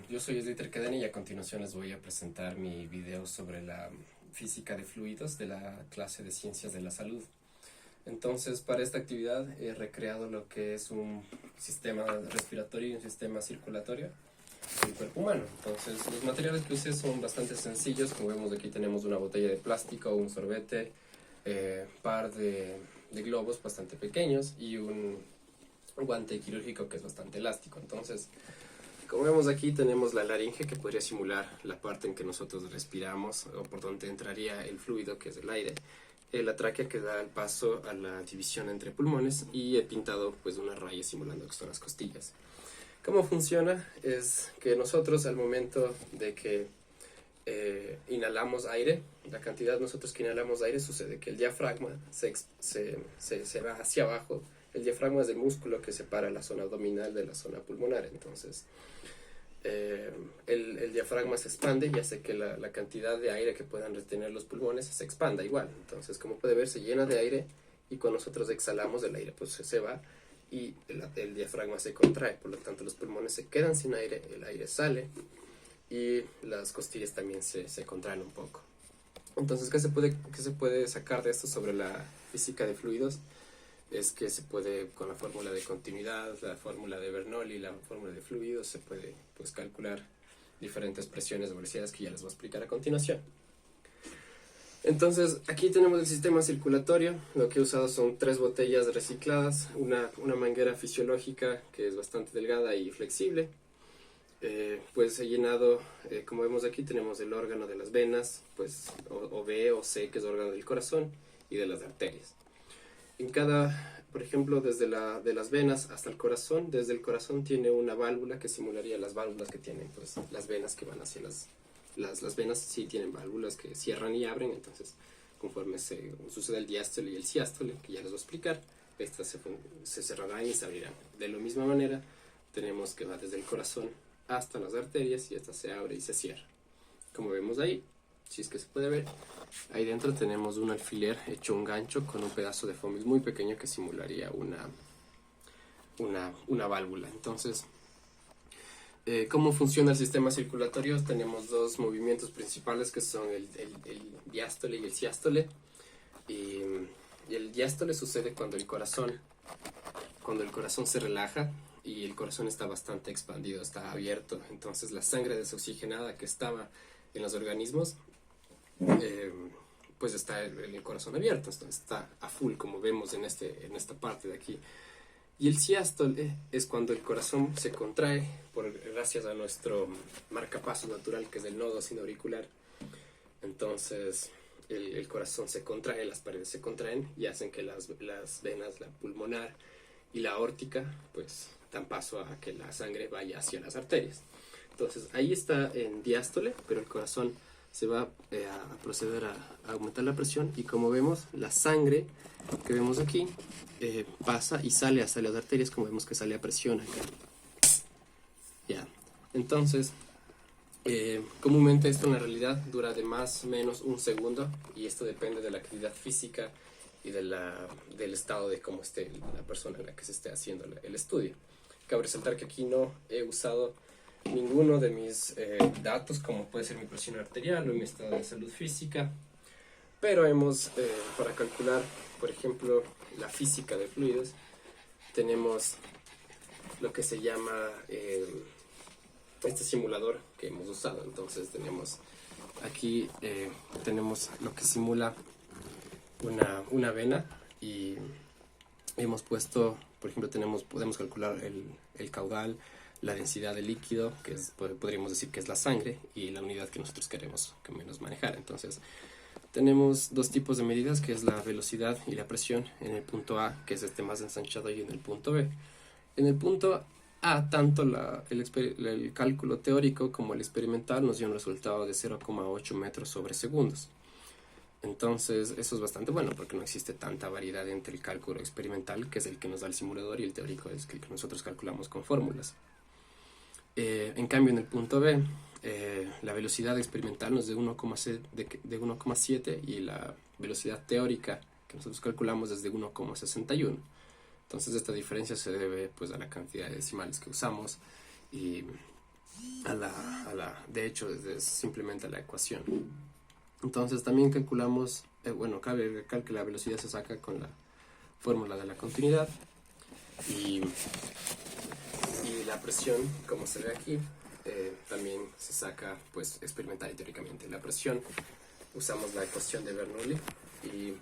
Yo soy Sliter Cadena y a continuación les voy a presentar mi video sobre la física de fluidos de la clase de Ciencias de la Salud. Entonces, para esta actividad he recreado lo que es un sistema respiratorio y un sistema circulatorio del cuerpo humano. Entonces, los materiales que usé son bastante sencillos. Como vemos, aquí tenemos una botella de plástico, un sorbete, par de globos bastante pequeños y un guante quirúrgico que es bastante elástico. Entonces, como vemos aquí, tenemos la laringe, que podría simular la parte en que nosotros respiramos o por donde entraría el fluido, que es el aire. La tráquea, que da el paso a la división entre pulmones, y he pintado pues una raya simulando que son las costillas. ¿Cómo funciona? Es que nosotros, al momento de que inhalamos aire, la cantidad nosotros que inhalamos aire, sucede que el diafragma se va hacia abajo. El diafragma es el músculo que separa la zona abdominal de la zona pulmonar. Entonces, el diafragma se expande y hace que la cantidad de aire que puedan retener los pulmones se expanda igual. Entonces, como puede ver, se llena de aire, y cuando nosotros exhalamos, el aire pues se va y el diafragma se contrae. Por lo tanto, los pulmones se quedan sin aire, el aire sale y las costillas también se contraen un poco. Entonces, qué se puede sacar de esto sobre la física de fluidos? Es que se puede, con la fórmula de continuidad, la fórmula de Bernoulli, la fórmula de fluidos, se puede pues calcular diferentes presiones o velocidades que ya les voy a explicar a continuación. Entonces, aquí tenemos el sistema circulatorio. Lo que he usado son 3 botellas recicladas, una manguera fisiológica que es bastante delgada y flexible. Pues he llenado, como vemos aquí, tenemos el órgano de las venas, pues o B o C, que es el órgano del corazón, y de las arterias. En cada, por ejemplo, de las venas hasta el corazón, desde el corazón tiene una válvula que simularía las válvulas que tienen pues las venas, que van hacia las venas sí tienen válvulas que cierran y abren. Entonces, conforme sucede el diástole y el siástole, que ya les voy a explicar, estas se cerrarán y se abrirán. De la misma manera, tenemos que va desde el corazón hasta las arterias, y esta se abre y se cierra. Como vemos ahí, si es que se puede ver, ahí dentro tenemos un alfiler hecho un gancho con un pedazo de foamy muy pequeño que simularía una válvula. Entonces, ¿cómo funciona el sistema circulatorio? Tenemos 2 movimientos principales, que son el diástole y el siástole. Y el diástole sucede cuando el corazón se relaja y el corazón está bastante expandido, está abierto. Entonces, la sangre desoxigenada que estaba en los organismos, pues está el corazón abierto, está a full, como vemos en esta parte de aquí. Y el siástole es cuando el corazón se contrae gracias a nuestro marcapasos natural, que es el nodo sinoauricular. Entonces, el corazón se contrae, las paredes se contraen y hacen que las venas, la pulmonar y la aórtica, pues dan paso a que la sangre vaya hacia las arterias. Entonces, ahí está en diástole, pero el corazón se va a proceder a aumentar la presión, y como vemos, la sangre que vemos aquí pasa y sale hacia las arterias, como vemos que sale a presión acá. Ya. Entonces, comúnmente esto en la realidad dura de más o menos un segundo, y esto depende de la actividad física y del estado de cómo esté la persona en la que se esté haciendo el estudio. Cabe resaltar que aquí no he usado ninguno de mis datos, como puede ser mi presión arterial o mi estado de salud física, pero para calcular, por ejemplo, la física de fluidos, tenemos lo que se llama este simulador que hemos usado. Entonces, tenemos aquí tenemos lo que simula una vena, y hemos puesto, por ejemplo, podemos calcular el caudal, la densidad de líquido, que podríamos decir que es la sangre, y la unidad que nosotros queremos que menos manejar. Entonces, tenemos 2 tipos de medidas, que es la velocidad y la presión, en el punto A, que es más ensanchado, y en el punto B. En el punto A, tanto el cálculo teórico como el experimental nos dio un resultado de 0,8 metros sobre segundos. Entonces, eso es bastante bueno, porque no existe tanta variedad entre el cálculo experimental, que es el que nos da el simulador, y el teórico, es el que nosotros calculamos con fórmulas. En cambio, en el punto B, la velocidad experimental nos de 1,7, y la velocidad teórica que nosotros calculamos es de 1,61. Entonces, esta diferencia se debe pues a la cantidad de decimales que usamos, y de hecho, es simplemente a la ecuación. Entonces también calculamos, bueno, cabe recalcar que la velocidad se saca con la fórmula de la continuidad y, y la presión, como se ve aquí, también se saca pues experimental y teóricamente. La presión usamos la ecuación de Bernoulli y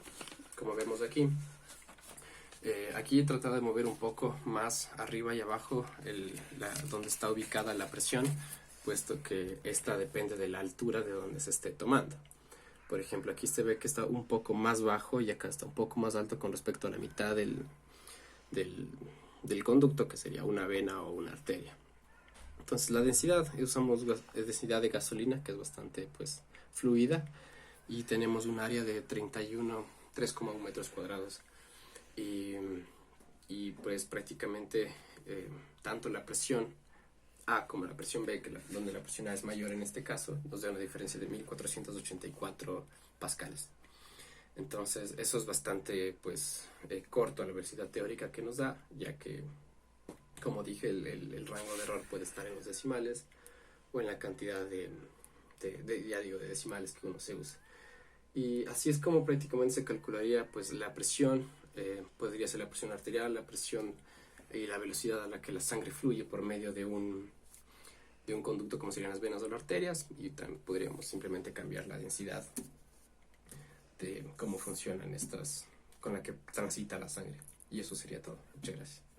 como vemos aquí, aquí he tratado de mover un poco más arriba y abajo donde está ubicada la presión, puesto que esta depende de la altura de donde se esté tomando. Por ejemplo, aquí se ve que está un poco más bajo y acá está un poco más alto con respecto a la mitad del conducto, que sería una vena o una arteria. Entonces la densidad, usamos densidad de gasolina, que es bastante pues fluida, y tenemos un área de 3,1 metros cuadrados. Y pues prácticamente tanto la presión A como la presión B, donde la presión A es mayor en este caso, nos da una diferencia de 1484 pascales. Entonces eso es bastante pues corto a la velocidad teórica que nos da, ya que como dije el rango de error puede estar en los decimales o en la cantidad de decimales que uno se usa. Y así es como prácticamente se calcularía pues la presión, podría ser la presión arterial, la presión y la velocidad a la que la sangre fluye por medio de un conducto como serían las venas o las arterias, y también podríamos simplemente cambiar la densidad de cómo funcionan estas, con la que transita la sangre. Y eso sería todo. Muchas gracias.